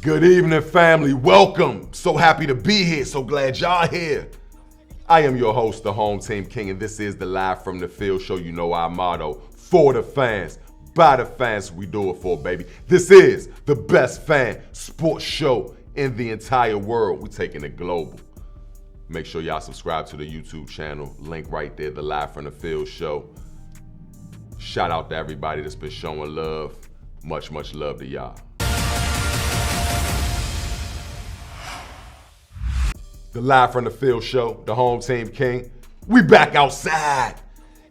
Good evening, family. Welcome. So happy to be here. So glad y'all here. I am your host, the Home Team King, and this is the Live from the Field show. You know our motto, for the fans, by the fans, we do it for, baby. This is the best fan sports show in the entire world. We're taking it global. Make sure y'all subscribe to the YouTube channel. Link right there, the Live from the Field show. Shout out to everybody that's been showing love. Much, much love to y'all. The Live from the Field show, the Home Team King. We back outside.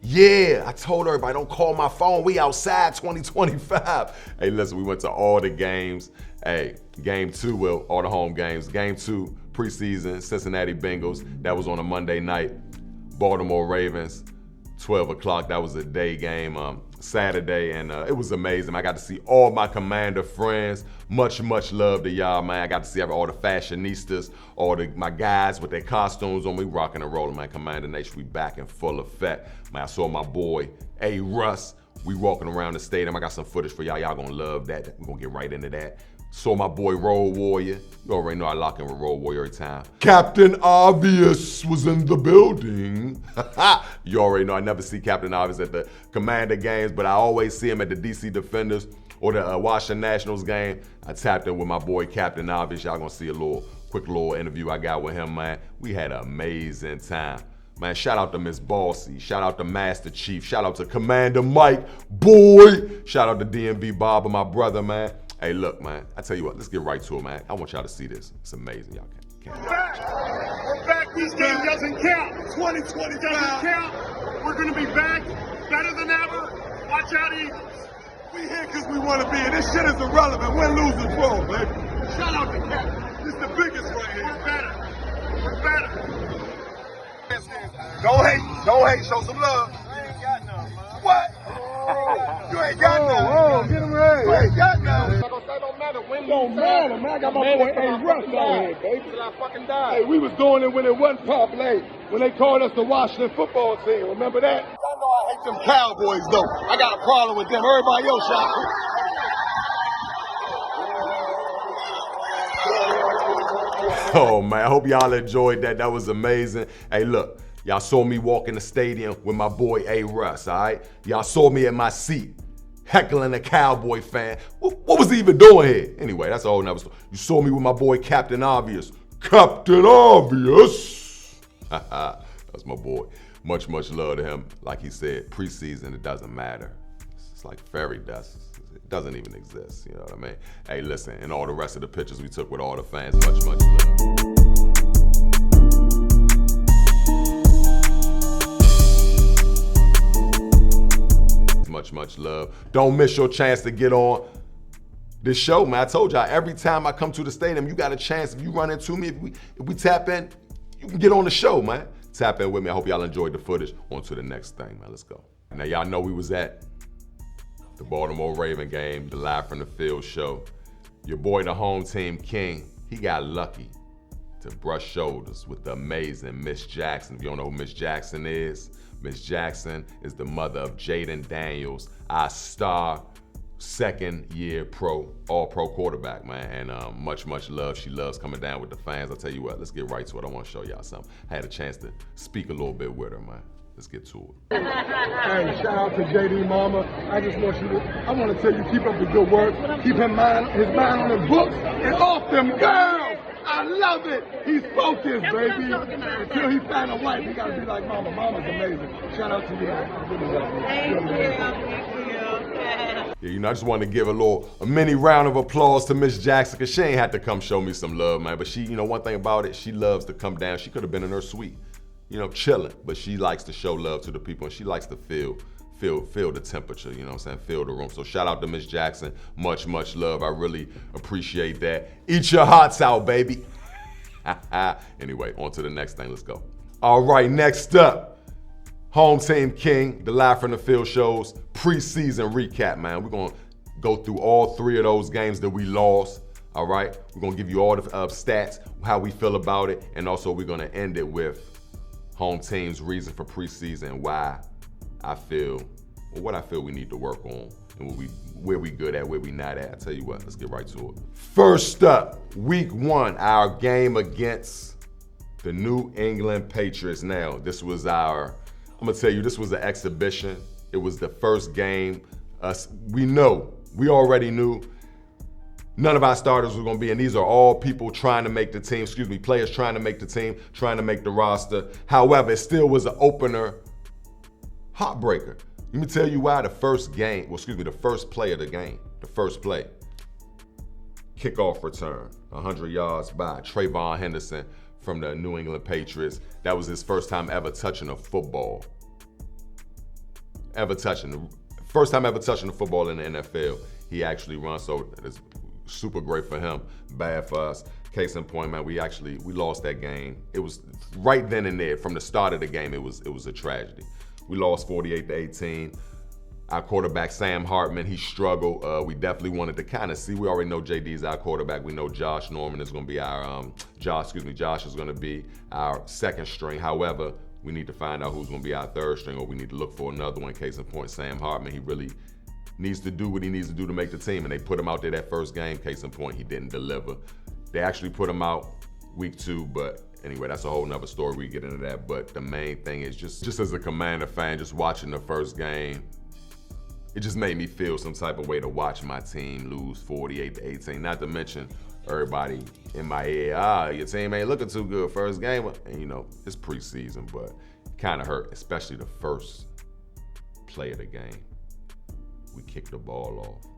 Yeah, I told everybody, don't call my phone. We outside 2025. Hey, listen, we went to all the games. Hey, game 2, well, all the home games. Game 2, preseason, Cincinnati Bengals. That was on a Monday night. Baltimore Ravens, 12 o'clock. That was a day game. Saturday, and it was amazing. I got to see all my Commander friends. Much, much love to y'all, man. I got to see all the fashionistas, my guys with their costumes on. We rocking and rolling, man. Commander Nation, we back in full effect. Man, I saw my boy, A. Russ. We walking around the stadium. I got some footage for y'all. Y'all gonna love that. We're gonna get right into that. Saw my boy, Road Warrior. You already know I lock in with Road Warrior every time. Captain Obvious was in the building. You already know I never see Captain Obvious at the Commander games, but I always see him at the DC Defenders or the Washington Nationals game. I tapped in with my boy, Captain Obvious. Y'all gonna see a quick little interview I got with him, man. We had an amazing time. Man, shout out to Miss Bossy. Shout out to Master Chief. Shout out to Commander Mike. Boy. Shout out to DMV Barber, my brother, man. Hey, look, man, I tell you what, let's get right to it, man. I want y'all to see this. It's amazing, y'all can't. We're back. This game doesn't count. 2020 doesn't count. We're going to be back better than ever. Watch out, Eagles. We here because we want to be here. This shit is irrelevant. Win, lose, or draw, baby. Shout out to Cap. This is the biggest right here. We're better. Don't hate. Show some love. I ain't got none, man. What? You ain't got none. Get him right. You ain't got none. That don't matter. Win, don't matter, man. I got my boy A. Russ on here, baby. Till I fucking die. Hey, we was doing it when it wasn't popular. When they called us the Washington football team. Remember that? I know I hate them Cowboys, though. I got a problem with them. Everybody else shot. Oh, man, I hope y'all enjoyed that. That was amazing. Hey, look. Y'all saw me walk in the stadium with my boy A. Russ, all right? Y'all saw me at my seat, heckling a Cowboy fan. What was he even doing here? Anyway, that's a whole nother story. You saw me with my boy Captain Obvious. Captain Obvious! That's my boy. Much, much love to him. Like he said, preseason, it doesn't matter. It's like fairy dust. It doesn't even exist, you know what I mean? Hey, listen, and all the rest of the pictures we took with all the fans, much, much love. Much love. Don't miss your chance to get on this show, man. I told y'all, every time I come to the stadium, you got a chance. If you run into me, if we tap in, you can get on the show, man. Tap in with me. I hope y'all enjoyed the footage. On to the next thing, man. Let's go. Now, y'all know we was at the Baltimore Raven game, the Live from the Field show. Your boy, the Home Team King, he got lucky to brush shoulders with the amazing Miss Jackson. If you don't know who Miss Jackson is, Miss Jackson is the mother of Jaden Daniels, our star second-year all-pro quarterback, man. And much, much love. She loves coming down with the fans. I'll tell you what, let's get right to it. I want to show y'all something. I had a chance to speak a little bit with her, man. Let's get to it. Hey, shout out to JD Mama. I want to tell you, keep up the good work. Keep his mind on the books and off them girls. I love it. He's focused, baby. Until he find a wife, he gotta be like Mama. Mama's amazing. Shout out to you. Thank you. Yeah, you know, I just wanted to give a mini round of applause to Miss Jackson, because she ain't had to come show me some love, man. But she, you know, one thing about it, she loves to come down. She could have been in her suite, you know, chilling, but she likes to show love to the people, and she likes to feel the temperature, you know what I'm saying? Feel the room. So shout out to Miss Jackson. Much, much love. I really appreciate that. Eat your hearts out, baby. Anyway, on to the next thing. Let's go. All right, next up, Home Team King, the Live from the Field shows, preseason recap, man. We're going to go through all 3 of those games that we lost, all right? We're going to give you all the stats, how we feel about it, and also we're going to end it with Home Team's reason for preseason, why I feel or what I feel we need to work on and where we good at, where we not at. I tell you what, let's get right to it. First up, week 1, our game against the New England Patriots. Now, this was I'm gonna tell you, this was an exhibition. It was the first game. We already knew none of our starters were gonna be, and these are all people trying to make the team, players trying to make the team, trying to make the roster. However, it still was an opener heartbreaker. Let me tell you why. The first play of the game, the first play, kickoff return, 100 yards by Trayvon Henderson from the New England Patriots. That was his first time ever touching a football. First time ever touching the football in the NFL. He actually runs, so it's super great for him, bad for us. Case in point, man, we lost that game. It was right then and there, from the start of the game, it was a tragedy. We lost 48-18. Our quarterback, Sam Hartman, he struggled. We definitely wanted to kind of see. We already know JD's our quarterback. We know Josh Norman is going to be Josh is going to be our second string. However, we need to find out who's going to be our third string, or we need to look for another one. Case in point, Sam Hartman, he really needs to do what he needs to do to make the team. And they put him out there that first game. Case in point, he didn't deliver. They actually put him out week 2, but anyway, that's a whole nother story. We get into that. But the main thing is just as a Commander fan, just watching the first game, it just made me feel some type of way to watch my team lose 48-18. Not to mention everybody in my ear, your team ain't looking too good first game. And it's preseason, but it kind of hurt, especially the first play of the game. We kicked the ball off,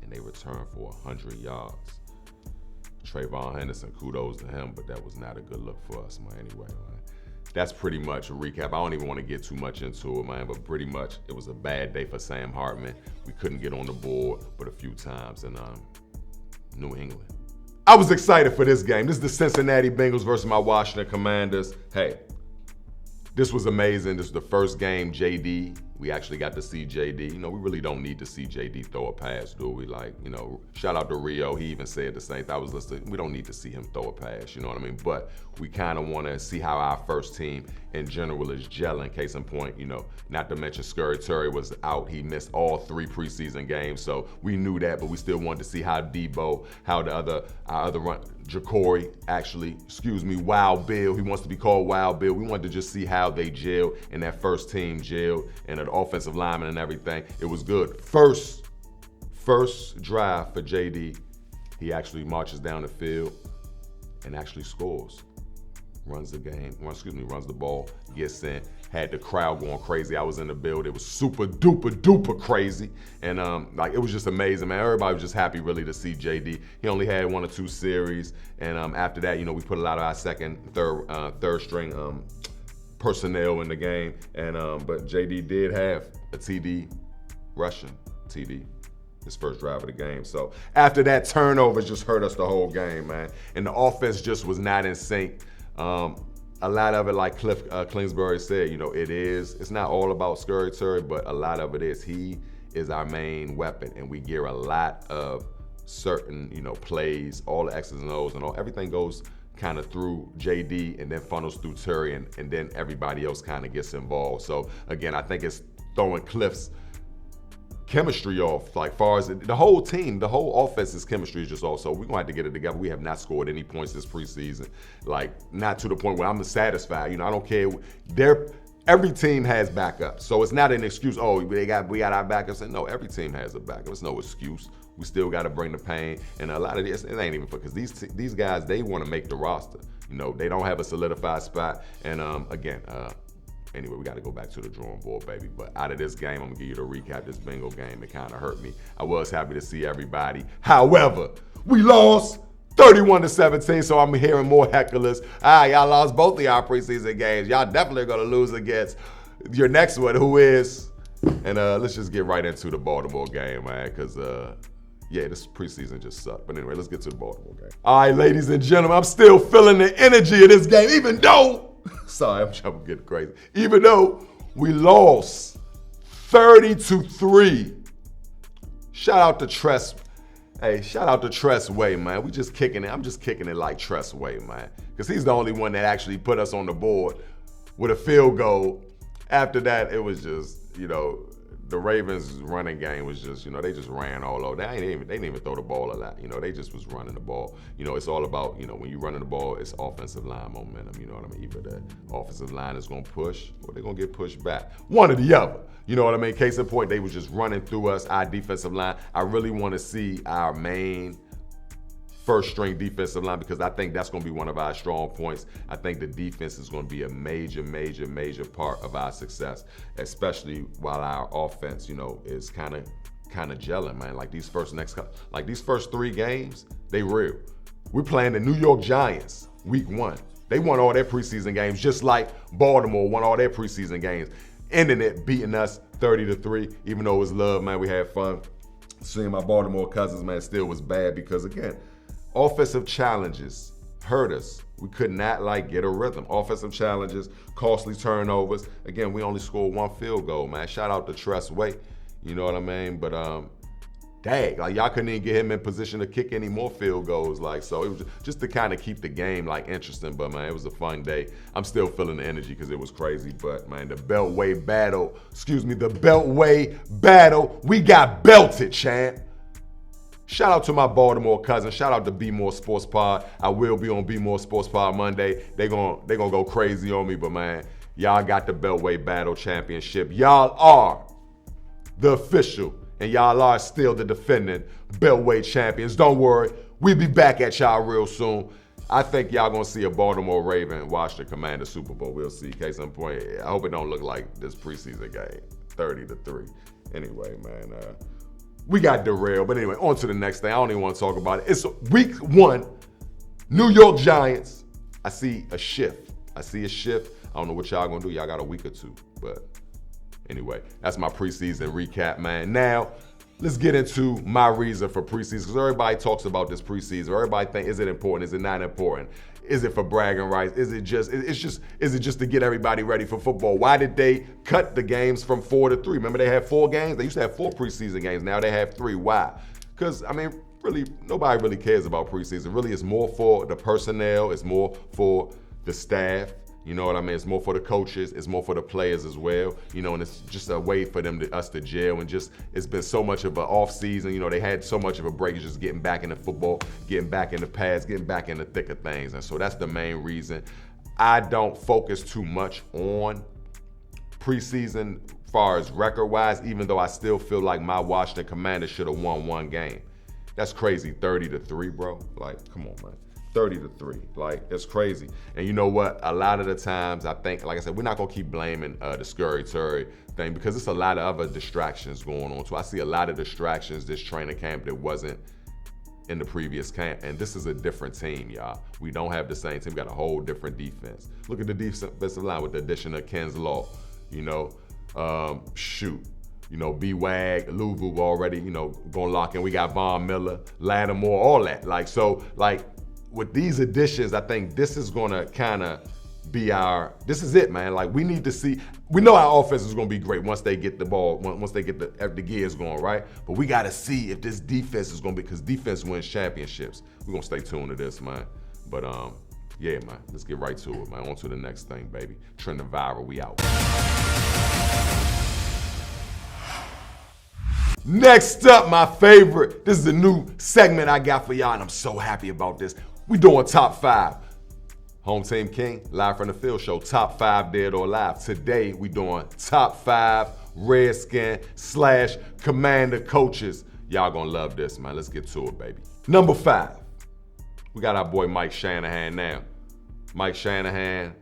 and they returned for 100 yards. Trayvon Henderson, kudos to him, but that was not a good look for us, man. Anyway, man, that's pretty much a recap. I don't even want to get too much into it, man, but pretty much it was a bad day for Sam Hartman. We couldn't get on the board but a few times in New England. I was excited for this game. This is the Cincinnati Bengals versus my Washington Commanders. Hey, this was amazing. This was the first game JD. We actually got to see JD. We really don't need to see JD throw a pass, do we? Shout out to Rio. He even said the same thing. I was listening. We don't need to see him throw a pass, you know what I mean? But we kind of want to see how our first team in general is gelling. Case in point, not to mention Scurry Terry was out. He missed all 3 preseason games, so we knew that, but we still wanted to see how Debo, how our other run, Jacory, Wild Bill. He wants to be called Wild Bill. We wanted to just see how they gelled, and that first team gelled, and the offensive lineman and everything. It was good. First drive for JD, he actually marches down the field and actually scores. Runs the ball, gets in, had the crowd going crazy. I was in the building. It was super duper crazy. And it was just amazing, man. Everybody was just happy really to see JD. He only had 1 or 2 series. And after that, we put a lot of our second, third string personnel in the game. And but JD did have a TD, rushing TD, his first drive of the game. So after that, turnovers just hurt us the whole game, man. And the offense just was not in sync. A lot of it, like Cliff Kingsbury said, it's not all about Scurry Terry, but a lot of it is he is our main weapon, and we gear a lot of certain, plays, all the X's and O's and everything goes kind of through JD and then funnels through Terry, and then everybody else kind of gets involved. So again, I think it's throwing Cliff's chemistry off, far as the whole team, the whole offense's chemistry is just off. So we're gonna have to get it together. We have not scored any points this preseason, not to the point where I'm satisfied. I don't care. Every team has backups, so it's not an excuse. Oh, we got our backups. And no, every team has a backup. It's no excuse. We still got to bring the pain, and a lot of this, it ain't even because these guys, they want to make the roster. They don't have a solidified spot, and anyway, we got to go back to the drawing board, baby. But out of this game, I'm going to give you the recap. This Bengal game, it kind of hurt me. I was happy to see everybody. However, we lost 31-17, so I'm hearing more hecklers. Y'all lost both of y'all preseason games. Y'all definitely are going to lose against your next one, who is, and let's just get right into the Baltimore game, man, because, this preseason just sucked. But anyway, let's get to the Baltimore game. All right, ladies and gentlemen, I'm still feeling the energy of this game, even though, sorry, I'm trying to get crazy. Even though we lost 30-3. Shout out to Tress. Hey, shout out to Tress Way, man. We just kicking it. I'm just kicking it like Tress Way, man. Because he's the only one that actually put us on the board with a field goal. After that, it was just, the Ravens' running game was just, they just ran all over. They didn't even throw the ball a lot. They just was running the ball. It's all about, when you're running the ball, it's offensive line momentum. You know what I mean? Either the offensive line is going to push or they're going to get pushed back. One or the other. You know what I mean? Case in point, they was just running through us, our defensive line. I really want to see our main first string defensive line because I think that's going to be one of our strong points. I think the defense is going to be a major part of our success, especially while our offense, is kind of gelling, man. Like these first 3 games, they real. We're playing the New York Giants week 1. They won all their preseason games just like Baltimore won all their preseason games, ending it beating us 30-3. Even though it was love, man, we had fun. Seeing my Baltimore cousins, man, still was bad because again, offensive challenges hurt us. We could not get a rhythm. Offensive challenges, costly turnovers. Again, we only scored 1 field goal, man. Shout out to Tress Way. You know what I mean? But dang, y'all couldn't even get him in position to kick any more field goals. So it was just to kind of keep the game interesting. But man, it was a fun day. I'm still feeling the energy because it was crazy. But man, the Beltway battle, we got belted, champ. Shout out to my Baltimore cousin. Shout out to Be More Sports Pod. I will be on Be More Sports Pod Monday. They gonna go crazy on me, but man, y'all got the Beltway Battle Championship. Y'all are the official, and y'all are still the defending Beltway champions. Don't worry, we'll be back at y'all real soon. I think y'all gonna see a Baltimore Raven Washington Commander Super Bowl. We'll see. Case in point, I hope it don't look like this preseason game, 30-3. Anyway, man. We got derailed, but anyway, on to the next thing. I don't even want to talk about it. It's week 1, New York Giants. I see a shift. I don't know what y'all gonna do. Y'all got a week or 2, but anyway, that's my preseason recap, man. Now, let's get into my reason for preseason because everybody talks about this preseason. Everybody thinks, is it important? Is it not important? Is it for bragging rights? Is it just to get everybody ready for football? Why did they cut the games from 4 to 3? Remember they had 4 games? They used to have 4 preseason games. Now they have 3. Why? Because, really, nobody really cares about preseason. Really, it's more for the personnel. It's more for the staff. You know what I mean? It's more for the coaches. It's more for the players as well. And it's just a way for us to gel. And it's been so much of an off season. They had so much of a break. It's just getting back into football, getting back in the pads, getting back in the thick of things. And so that's the main reason. I don't focus too much on preseason as far as record-wise, even though I still feel like my Washington Commanders should have won 1 game. That's crazy, 30-3, bro. Come on, man. 30-3, it's crazy. And you know what? A lot of the times, I think, like I said, we're not gonna keep blaming the Scurry Terry thing because it's a lot of other distractions going on too. I see a lot of distractions this training camp that wasn't in the previous camp, and this is a different team, y'all. We don't have the same team. We got a whole different defense. Look at the defensive line with the addition of Ken's Law. B-Wag, Louvu already, gonna lock in. We got Von Miller, Lattimore, all that. With these additions, I think this is gonna kind of be this is it, man. We need to see, we know our offense is gonna be great once they get the ball, once they get the gears going, right? But we gotta see if this defense is gonna be, because defense wins championships. We're gonna stay tuned to this, man. But yeah, man, let's get right to it, man. On to the next thing, baby. Trending viral, we out. Next up, my favorite. This is a new segment I got for y'all, and I'm so happy about this. We doing top 5. HomeTeam King, live from the field show, top 5 dead or alive. Today, we doing top 5 Redskin / Commander coaches. Y'all gonna love this, man. Let's get to it, baby. Number 5, we got our boy Mike Shanahan now. Mike Shanahan,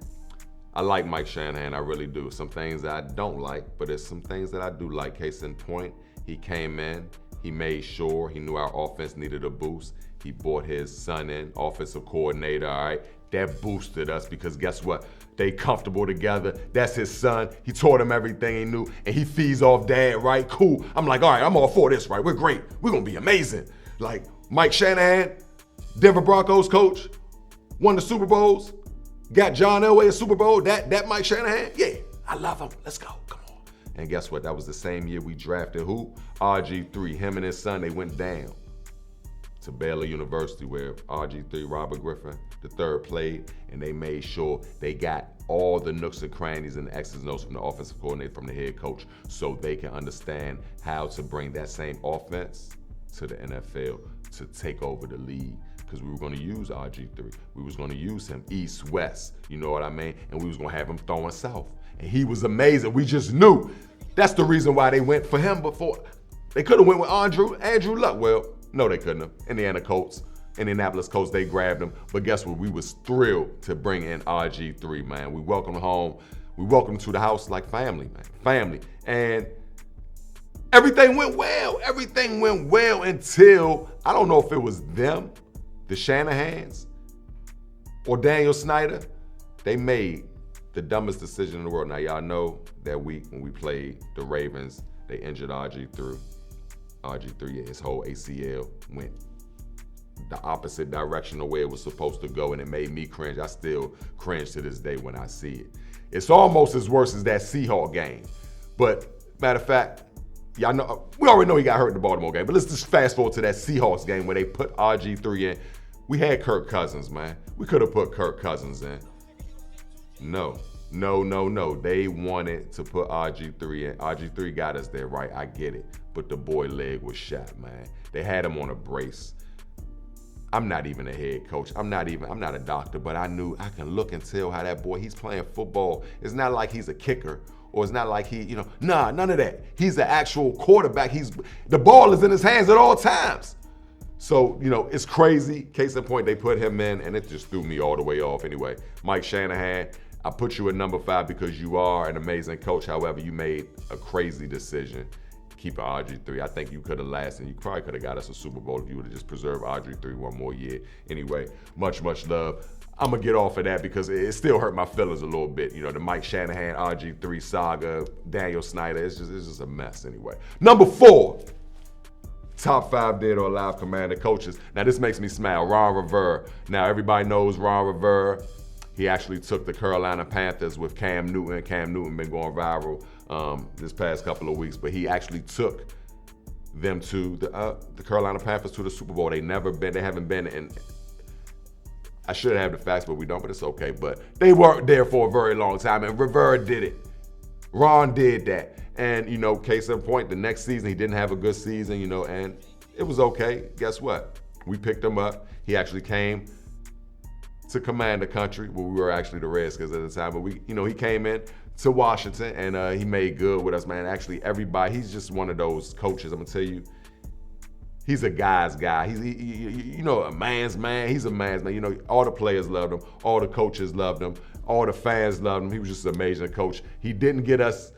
I like Mike Shanahan, I really do. Some things that I don't like, but there's some things that I do like. Case in point, he came in, he made sure he knew our offense needed a boost. He brought his son in, offensive coordinator, all right? That boosted us because guess what? They comfortable together. That's his son. He taught him everything he knew, and he feeds off dad, right? Cool. I'm like, all right, I'm all for this, right? We're great. We're gonna be amazing. Mike Shanahan, Denver Broncos coach, won the Super Bowls, got John Elway a Super Bowl. That Mike Shanahan, yeah, I love him. Let's go, come on. And guess what? That was the same year we drafted who? RG3, him and his son, they went down to Baylor University, where RG3, Robert Griffin III, played, and they made sure they got all the nooks and crannies and the X's and O's from the offensive coordinator, from the head coach, so they can understand how to bring that same offense to the NFL to take over the league. Because we were going to use RG3. We was going to use him east, west, you know what I mean? And we was going to have him throwing south. And he was amazing. We just knew. That's the reason why they went for him before. They could have went with Andrew Luck. Well, no, they couldn't have. Indianapolis Colts, they grabbed him. But guess what? We was thrilled to bring in RG3, man. We welcomed him home. We welcomed him to the house like family, man. Family. And everything went well. Everything went well until, I don't know if it was them, the Shanahans, or Daniel Snyder. They made the dumbest decision in the world. Now, y'all know that week when we played the Ravens, they injured RG3. RG3, his whole ACL went the opposite direction of where it was supposed to go, and it made me cringe. I still cringe to this day when I see it. It's almost as worse as that Seahawks game. But matter of fact, y'all know, we already know he got hurt in the Baltimore game, but let's just fast forward to that Seahawks game where they put RG3 in. We had Kirk Cousins, man. We could have put Kirk Cousins in. No. They wanted to put RG3 in. RG3 got us there, right? I get it. But the boy leg was shot, man. They had him on a brace. I'm not even a head coach. I'm not a doctor, but I knew I can look and tell how that boy, he's playing football. It's not like he's a kicker, or it's not like he, none of that. He's the actual quarterback. The ball is in his hands at all times. So, it's crazy. Case in point, they put him in, and it just threw me all the way off anyway. Mike Shanahan, I put you at number 5 because you are an amazing coach. However, you made a crazy decision keeping RG3. I think you could have lasted. You probably could have got us a Super Bowl if you would have just preserved RG3 one more year. Anyway, much love. I'm going to get off of that because it still hurt my feelings a little bit. The Mike Shanahan, RG3 saga, Daniel Snyder, it's just a mess anyway. Number 4, top 5 dead or alive Commander coaches. Now, this makes me smile. Ron Rivera. Now, everybody knows Ron Rivera. He actually took the Carolina Panthers with Cam Newton. Cam Newton been going viral this past couple of weeks, but he actually took them to the Carolina Panthers to the Super Bowl. They haven't been in. I should have the facts, but we don't, but it's okay. But they weren't there for a very long time, and Rivera did it. Ron did that. And, case in point, the next season, he didn't have a good season, and it was okay. Guess what? We picked him up. He actually came to command the country. Well, we were actually the Redskins at the time, but he came in to Washington, and he made good with us, man. Actually, everybody, he's just one of those coaches. I'm gonna tell you, he's a guy's guy. He's a man's man. He's a man's man. All the players loved him. All the coaches loved him. All the fans loved him. He was just an amazing coach. He didn't get us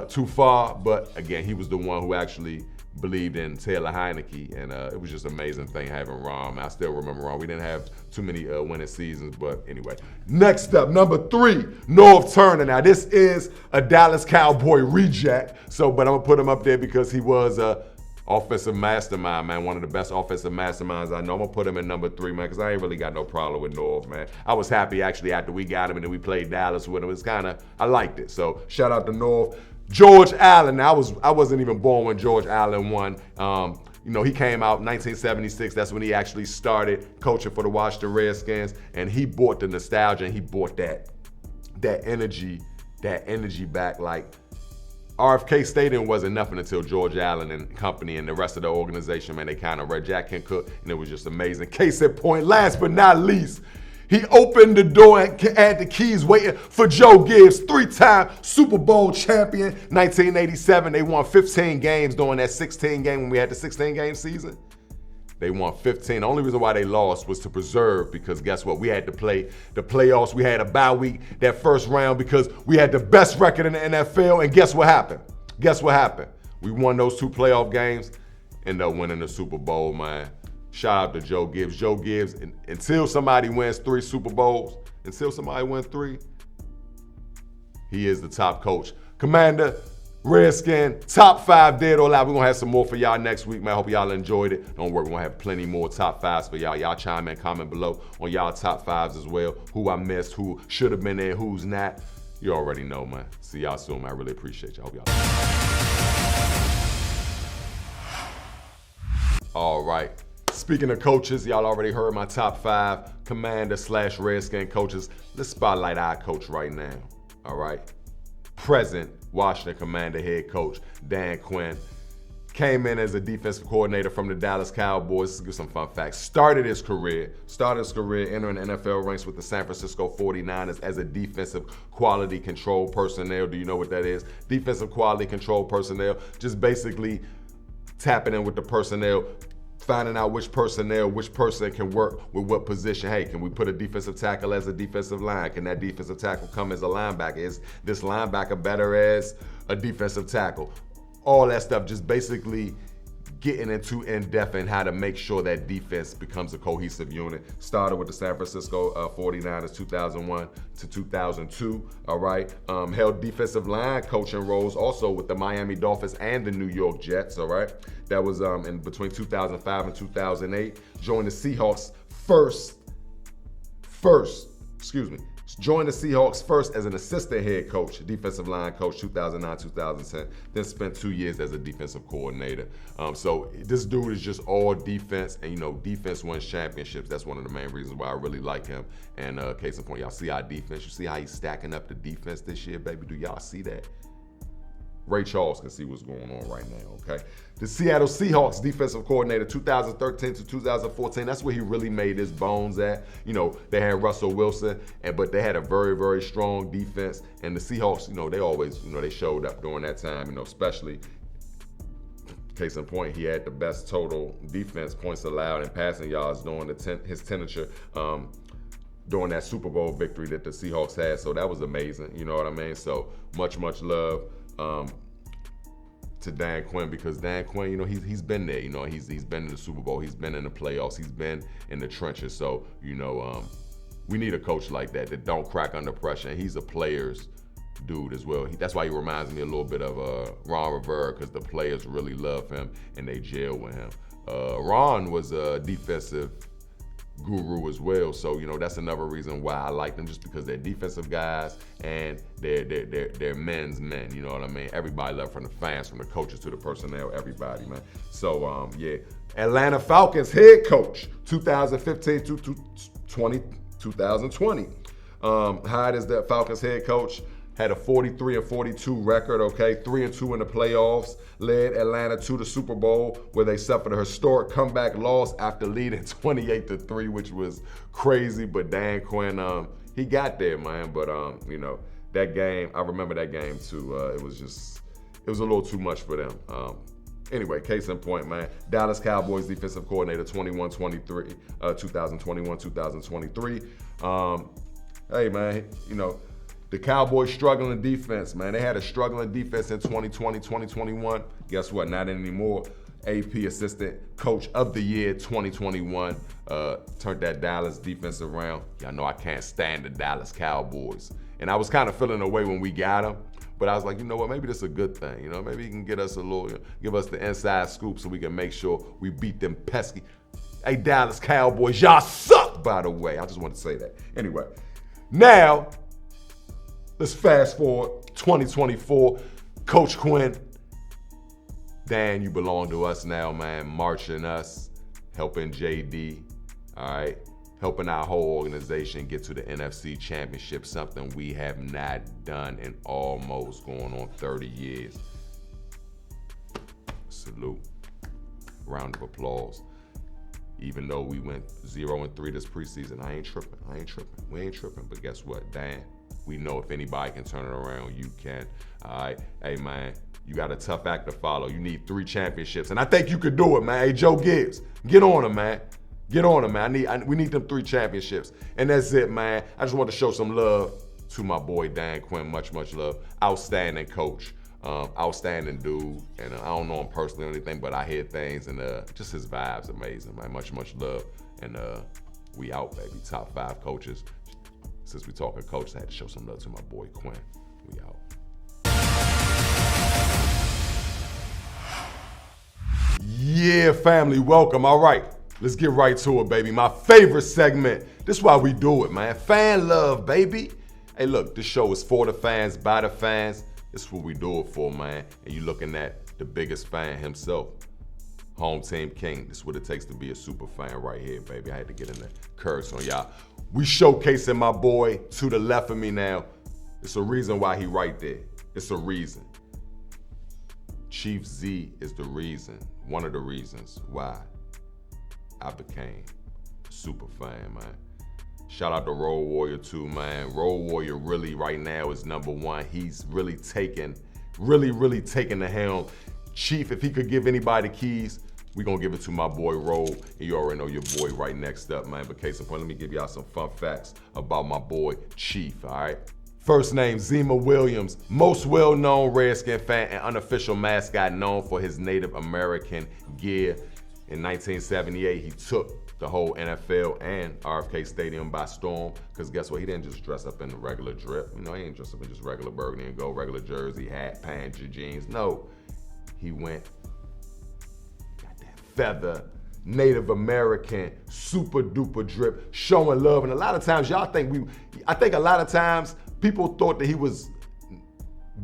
too far, but again, he was the one who actually believed in Taylor Heineke, and it was just an amazing thing having Ron. I still remember Ron. We didn't have too many winning seasons, but anyway. Next up, number 3, Norv Turner. Now, this is a Dallas Cowboy reject, but I'm going to put him up there because he was a offensive mastermind, man. One of the best offensive masterminds I know. I'm going to put him in number 3, man, because I ain't really got no problem with Norv, man. I was happy, actually, after we got him and then we played Dallas with him. It's I liked it. So, shout out to Norv. George Allen. Now, I wasn't even born when George Allen won. He came out in 1976. That's when he actually started coaching for the Washington Redskins, and he brought the nostalgia, and he brought that energy back. Like, RFK Stadium wasn't nothing until George Allen and company and the rest of the organization, man, they kind of read Jack Kent Cook, and it was just amazing. Case in point, last but not least, he opened the door and had the keys waiting for Joe Gibbs, 3-time Super Bowl champion, 1987. They won 15 games during that 16 game when we had the 16-game season. They won 15. The only reason why they lost was to preserve, because guess what? We had to play the playoffs. We had a bye week that first round because we had the best record in the NFL, and guess what happened? We won those 2 playoff games, ended up winning the Super Bowl, man. Shout out to Joe Gibbs. Joe Gibbs, until somebody wins 3 Super Bowls, he is the top coach. Commander, Redskin, top 5 dead or alive. We're going to have some more for y'all next week, man. I hope y'all enjoyed it. Don't worry, we're going to have plenty more top 5s for y'all. Y'all chime in, comment below on y'all top 5s as well. Who I missed, who should have been there, who's not. You already know, man. See y'all soon, man. I really appreciate y'all. Hope y'all. All right. Speaking of coaches, y'all already heard my top 5 Commander/Redskin coaches. Let's spotlight our coach right now, all right? Present Washington Commander head coach Dan Quinn. Came in as a defensive coordinator from the Dallas Cowboys. Let's give some fun facts. Started his career entering the NFL ranks with the San Francisco 49ers as a defensive quality control personnel. Do you know what that is? Defensive quality control personnel. Just basically tapping in with the personnel, finding out which person can work with what position. Hey, can we put a defensive tackle as a defensive line? Can that defensive tackle come as a linebacker? Is this linebacker better as a defensive tackle? All that stuff, just basically getting into in-depth and how to make sure that defense becomes a cohesive unit. Started with the San Francisco 49ers 2001 to 2002, all right? Held defensive line coaching roles also with the Miami Dolphins and the New York Jets, all right? That was in between 2005 and 2008. Joined the Seahawks joined the Seahawks first as an assistant head coach, defensive line coach, 2009-2010. Then spent 2 years as a defensive coordinator. So this dude is just all defense, and defense wins championships. That's one of the main reasons why I really like him. And case in point, y'all see our defense. You see how he's stacking up the defense this year, baby? Do y'all see that? Ray Charles can see what's going on right now, okay? The Seattle Seahawks defensive coordinator, 2013 to 2014, that's where he really made his bones at. They had Russell Wilson, but they had a very, very strong defense. And the Seahawks, they always, they showed up during that time, especially, case in point, he had the best total defense points allowed and passing yards during his tenure during that Super Bowl victory that the Seahawks had. So that was amazing, you know what I mean? So much love to Dan Quinn, because Dan Quinn, he's been there. He's been in the Super Bowl, he's been in the playoffs, he's been in the trenches. So we need a coach like that don't crack under pressure. And he's a player's dude as well. That's why he reminds me a little bit of Ron Rivera, because the players really love him and they gel with him. Ron was a defensive guru as well, so that's another reason why I like them, just because they're defensive guys and they're men's men. You know what I mean? Everybody love, from the fans, from the coaches to the personnel, everybody, man. So yeah, Atlanta Falcons head coach, 2015 to 2020. Hired as the Falcons head coach. Had a 43-42 record, okay? 3-2 in the playoffs. Led Atlanta to the Super Bowl, where they suffered a historic comeback loss after leading 28-3, which was crazy. But Dan Quinn, he got there, man. But that game, I remember that game too. It was a little too much for them. Anyway, case in point, man. Dallas Cowboys defensive coordinator, 2021-23. Hey, man, the Cowboys struggling defense, man. They had a struggling defense in 2020, 2021. Guess what? Not anymore. AP Assistant Coach of the Year 2021. Turned that Dallas defense around. Y'all know I can't stand the Dallas Cowboys. And I was kind of feeling away when we got them. But I was like, you know what? Maybe this is a good thing. Maybe he can get us give us the inside scoop so we can make sure we beat them pesky. Hey, Dallas Cowboys, y'all suck, by the way. I just want to say that. Anyway, now, let's fast forward, 2024. Coach Quinn, Dan, you belong to us now, man. Marching us, helping JD, all right? Helping our whole organization get to the NFC Championship, something we have not done in almost going on 30 years. Salute. Round of applause. Even though we went 0-3 this preseason, I ain't tripping. We ain't tripping, but guess what, Dan? We know if anybody can turn it around, you can. All right. Hey, man, you got a tough act to follow. You need 3 championships. And I think you could do it, man. Hey, Joe Gibbs, get on him, man. Get on him, man. We need them 3 championships. And that's it, man. I just want to show some love to my boy, Dan Quinn. Much love. Outstanding coach. Outstanding dude. And I don't know him personally or anything, but I hear things, and just his vibe's amazing, man. Much love. And we out, baby. Top 5 coaches. Since we talking coaches, I had to show some love to my boy Quinn. We out. Yeah, family, welcome. All right, let's get right to it, baby. My favorite segment. This is why we do it, man. Fan love, baby. Hey, look, this show is for the fans, by the fans. This is what we do it for, man. And you looking at the biggest fan himself, Home Team King. This is what it takes to be a super fan right here, baby. I had to get in the curse on y'all. We showcasing my boy to the left of me now. It's a reason why he right there. It's a reason. Chief Z is the reason, one of the reasons why I became a super fan, man. Shout out to Road Warrior too, man. Road Warrior really right now is #1. He's really taking the helm. Chief, if he could give anybody the keys, we gonna give it to my boy Road. And you already know your boy right next up, man. But case in point, let me give y'all some fun facts about my boy Chief, all right? First name, Zima Williams, most well-known Redskin fan and unofficial mascot known for his Native American gear. In 1978, he took the whole NFL and RFK Stadium by storm, because guess what? He didn't just dress up in the regular drip. You know, he ain't dressed up in just regular burgundy and gold, regular jersey, hat, pants, jeans. No, he went, got that feather, Native American, super duper drip, showing love. And a lot of times, I think a lot of times people thought that he was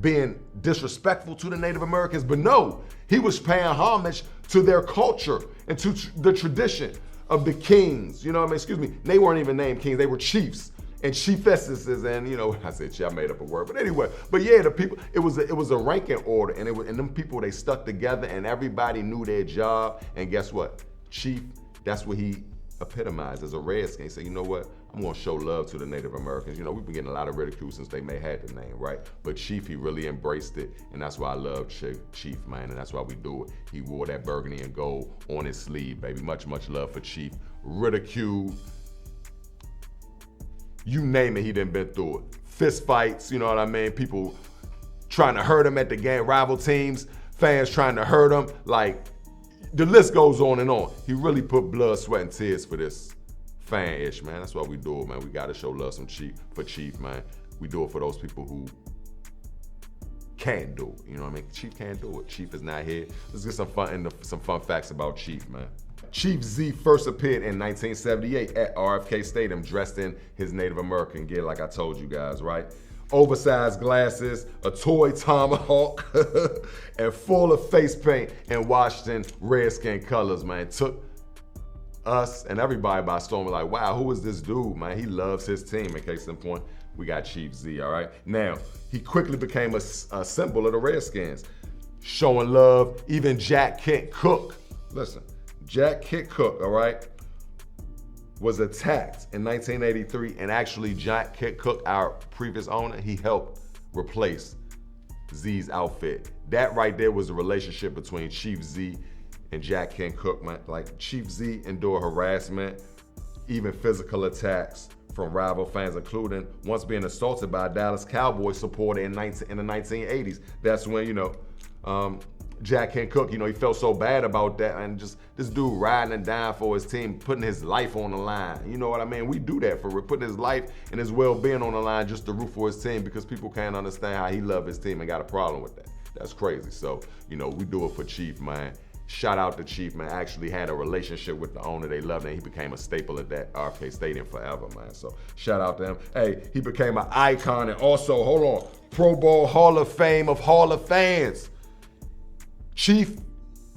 being disrespectful to the Native Americans, but no, he was paying homage to their culture and to the tradition of the kings. You know what I mean? Excuse me, they weren't even named kings, they were chiefs and chiefesses, and you know, I said, I made up a word, but anyway, but yeah, the people, it was a ranking order, and and them people, they stuck together, and everybody knew their job. And guess what? Chief, that's what he epitomized as a Redskin. He said, you know what? I'm gonna show love to the Native Americans. You know, we've been getting a lot of ridicule since they may had the name, right? But Chief, he really embraced it, and that's why I love Chief, man, and that's why we do it. He wore that burgundy and gold on his sleeve, baby. Much, much love for Chief. Ridiculed, you name it, he done been through it. Fist fights, you know what I mean? People trying to hurt him at the game, rival teams, fans trying to hurt him, like, the list goes on and on. He really put blood, sweat, and tears for this fan-ish, man. That's why we do it, man. We gotta show love for Chief, man. We do it for those people who can't do it. You know what I mean? Chief can't do it. Chief is not here. Let's get some fun facts about Chief, man. Chief Z first appeared in 1978 at RFK Stadium dressed in his Native American gear, like I told you guys, right? Oversized glasses, a toy tomahawk, and full of face paint in Washington Redskin colors, man. Took us and everybody by storm. We're like, wow, who is this dude, man? He loves his team. In case in point, we got Chief Z, all right? Now, he quickly became a symbol of the Redskins, showing love. Even Jack Kent Cooke, listen, Jack Kent Cooke, all right, was attacked in 1983, and actually Jack Kent Cooke, our previous owner, he helped replace Z's outfit. That right there was the relationship between Chief Z and Jack Kent Cooke, man. Like, Chief Z endured harassment, even physical attacks from rival fans, including once being assaulted by a Dallas Cowboys supporter in the 1980s. That's when, you know, Jack Kent Cooke, you know, he felt so bad about that, and just this dude riding and dying for his team, putting his life on the line. You know what I mean? We do that for putting his life and his well-being on the line just to root for his team, because people can't understand how he loved his team and got a problem with that. That's crazy. So, you know, we do it for Chief, man. Shout out to Chief, man. Actually had a relationship with the owner. They loved him. He became a staple at that RFK Stadium forever, man. So shout out to him. Hey, he became an icon, and also, hold on, Pro Bowl Hall of Fame of Hall of Fans. Chief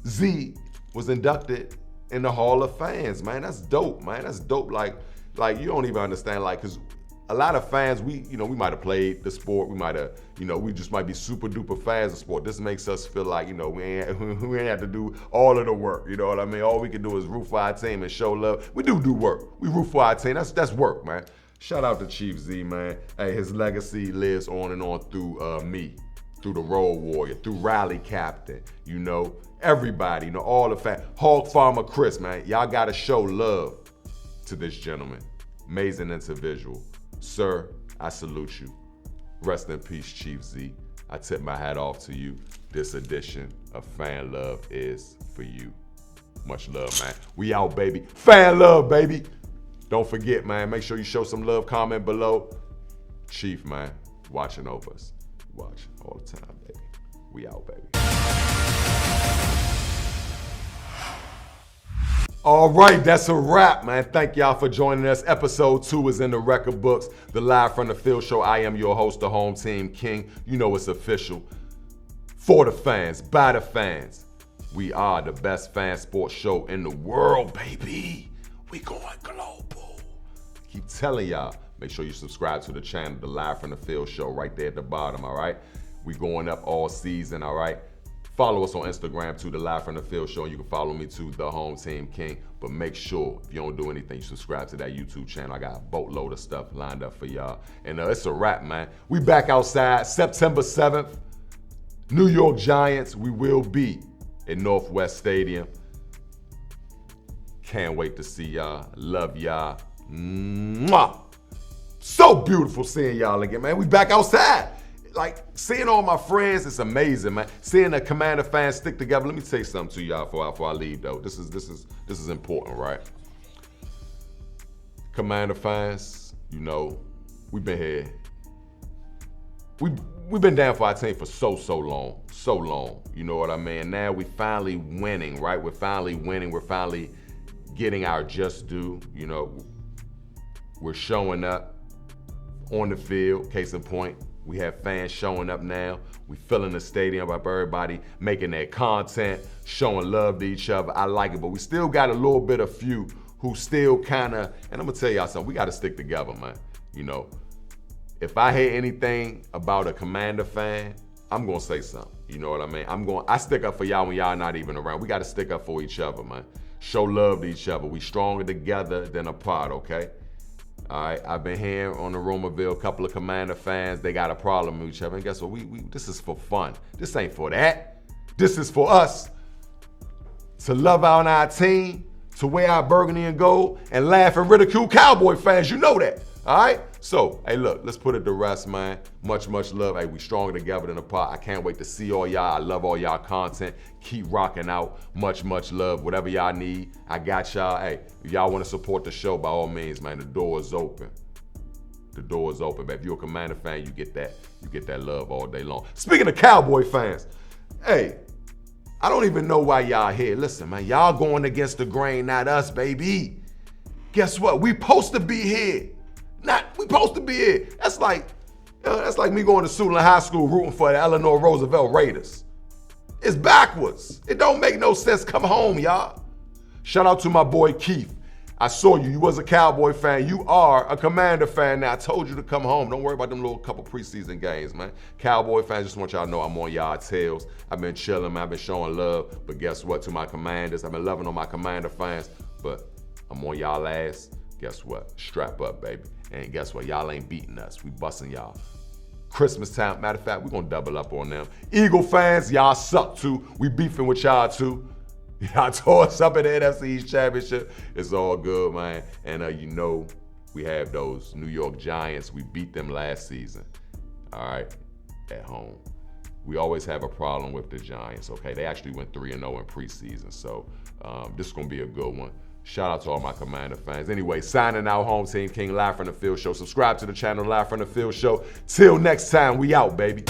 Z was inducted in the Hall of Fans, man. That's dope, man. That's dope. Like you don't even understand, like, cause a lot of fans, we might have played the sport, we might have, we just might be super duper fans of sport. This makes us feel like, we ain't have to do all of the work, you know what I mean? All we can do is root for our team and show love. We do work. We root for our team. That's work, man. Shout out to Chief Z, man. Hey, his legacy lives on and on through me, through the Road Warrior, through Rally Captain, everybody, all the fans. Hog Farmer Chris, man. Y'all gotta show love to this gentleman. Amazing individual. Sir, I salute you. Rest in peace, Chief Z. I tip my hat off to you. This edition of Fan Love is for you. Much love, man. We out, baby. Fan love, baby. Don't forget, man, make sure you show some love, comment below. Chief, man, watching over us. Watch all the time, baby. We out, baby. All right, that's a wrap, man. Thank y'all for joining us. Episode 2 is in the record books. The Live from the Field show. I am your host, the Home Team King. You know it's official. For the fans, by the fans. We are the best fan sports show in the world, baby. We going global. Keep telling y'all, make sure you subscribe to the channel, the Live from the Field show right there at the bottom, all right? We going up all season, all right? Follow us on Instagram too, the Live from the Field show. You can follow me too, the HomeTeam King. But make sure, if you don't do anything, you subscribe to that YouTube channel. I got a boatload of stuff lined up for y'all. And it's a wrap, man. We back outside, September 7th. New York Giants, we will be at Northwest Stadium. Can't wait to see y'all. Love y'all. Mwah! So beautiful seeing y'all again, man. We back outside. Like, seeing all my friends, it's amazing, man. Seeing the Commander fans stick together. Let me say something to y'all before I leave, though. This is important, right? Commander fans, you know, we've been here. We've been down for our team for so long. You know what I mean? Now we finally winning, right? We're finally winning. We're finally getting our just due. You know, we're showing up on the field. Case in point. We have fans showing up now. We filling the stadium up, everybody making their content, showing love to each other. I like it, but we still got a little bit of few who still kind of, and I'm gonna tell y'all something, we gotta stick together, man. You know, if I hear anything about a Commander fan, I'm gonna say something. You know what I mean? I stick up for y'all when y'all not even around. We gotta stick up for each other, man. Show love to each other. We stronger together than apart, okay? All right, I've been here on the Rumorville, a couple of Commander fans, they got a problem with each other. And guess what, this is for fun. This ain't for that. This is for us to love on our team, to wear our burgundy and gold, and laugh and ridicule Cowboy fans, you know that, all right? So, hey, look, let's put it to rest, man. Much love. Hey, we stronger together than apart. I can't wait to see all y'all. I love all y'all content. Keep rocking out. Much love. Whatever y'all need, I got y'all. Hey, if y'all want to support the show, by all means, man, the door is open. The door is open. But if you're a Commander fan, you get that love all day long. Speaking of Cowboy fans, hey, I don't even know why y'all here. Listen, man, y'all going against the grain, not us, baby. Guess what? We supposed to be here. We supposed to be here. That's like me going to Suitland High School rooting for the Eleanor Roosevelt Raiders. It's backwards. It don't make no sense. Come home, y'all. Shout out to my boy Keith. I saw you. You was a Cowboy fan. You are a Commander fan now. I told you to come home. Don't worry about them little couple preseason games, man. Cowboy fans, just want y'all to know I'm on y'all tails. I've been chilling, man. I've been showing love. But guess what? To my Commanders, I've been loving on my Commander fans. But I'm on y'all ass. Guess what? Strap up, baby. And guess what? Y'all ain't beating us. We busting y'all. Christmas time, matter of fact, we're gonna double up on them. Eagle fans, y'all suck too. We beefing with y'all too. Y'all tore us up in the NFC East Championship. It's all good, man. And you know, we have those New York Giants. We beat them last season, all right, at home. We always have a problem with the Giants, okay? They actually went 3-0 in preseason, so this is gonna be a good one. Shout out to all my Commander fans. Anyway, signing out, HomeTeam King, Live from the Field show. Subscribe to the channel, Live from the Field show. Till next time, we out, baby.